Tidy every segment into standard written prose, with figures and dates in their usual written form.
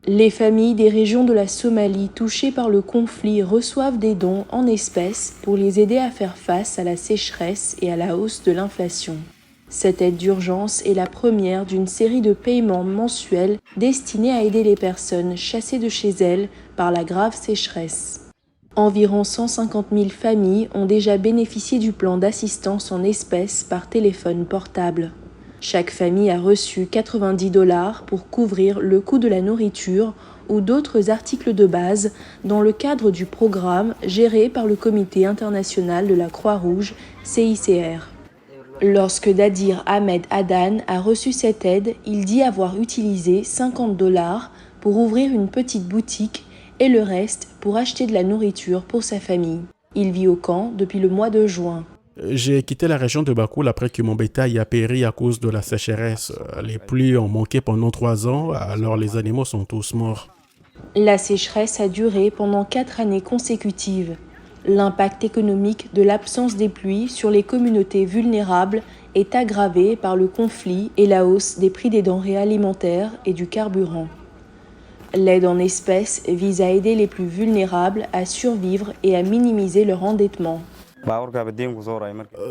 Les familles des régions de la Somalie touchées par le conflit reçoivent des dons en espèces pour les aider à faire face à la sécheresse et à la hausse de l'inflation. Cette aide d'urgence est la première d'une série de paiements mensuels destinés à aider les personnes chassées de chez elles par la grave sécheresse. Environ 150 000 familles ont déjà bénéficié du plan d'assistance en espèces par téléphone portable. Chaque famille a reçu 90 $ pour couvrir le coût de la nourriture ou d'autres articles de base dans le cadre du programme géré par le Comité international de la Croix-Rouge, CICR. Lorsque Dadir Ahmed Adan a reçu cette aide, il dit avoir utilisé 50 $ pour ouvrir une petite boutique et le reste pour acheter de la nourriture pour sa famille. Il vit au camp depuis le mois de juin. J'ai quitté la région de Bakoul après que mon bétail a péri à cause de la sécheresse. Les pluies ont manqué pendant 3 ans, alors les animaux sont tous morts. La sécheresse a duré pendant 4 années consécutives. L'impact économique de l'absence des pluies sur les communautés vulnérables est aggravé par le conflit et la hausse des prix des denrées alimentaires et du carburant. L'aide en espèces vise à aider les plus vulnérables à survivre et à minimiser leur endettement.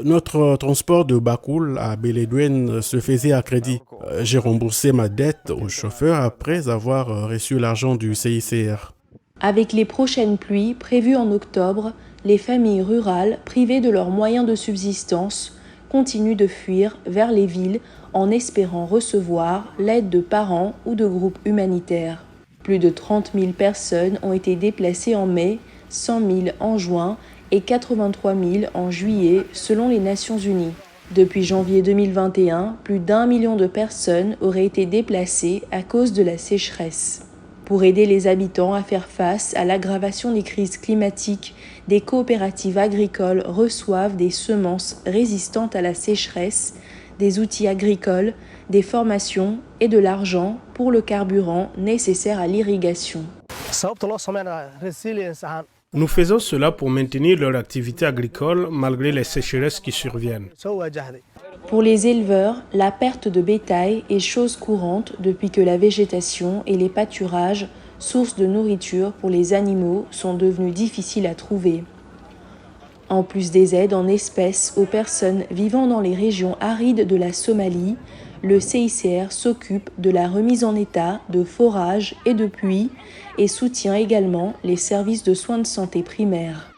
Notre transport de Bakoul à Beledweyne se faisait à crédit. J'ai remboursé ma dette au chauffeur après avoir reçu l'argent du CICR. Avec les prochaines pluies prévues en octobre, les familles rurales privées de leurs moyens de subsistance continuent de fuir vers les villes en espérant recevoir l'aide de parents ou de groupes humanitaires. Plus de 30 000 personnes ont été déplacées en mai, 100 000 en juin et 83 000 en juillet selon les Nations Unies. Depuis janvier 2021, plus d'1 million de personnes auraient été déplacées à cause de la sécheresse. Pour aider les habitants à faire face à l'aggravation des crises climatiques, des coopératives agricoles reçoivent des semences résistantes à la sécheresse, des outils agricoles, des formations et de l'argent pour le carburant nécessaire à l'irrigation. Nous faisons cela pour maintenir leur activité agricole malgré les sécheresses qui surviennent. Pour les éleveurs, la perte de bétail est chose courante depuis que la végétation et les pâturages, sources de nourriture pour les animaux, sont devenus difficiles à trouver. En plus des aides en espèces aux personnes vivant dans les régions arides de la Somalie, le CICR s'occupe de la remise en état de forages et de puits et soutient également les services de soins de santé primaires.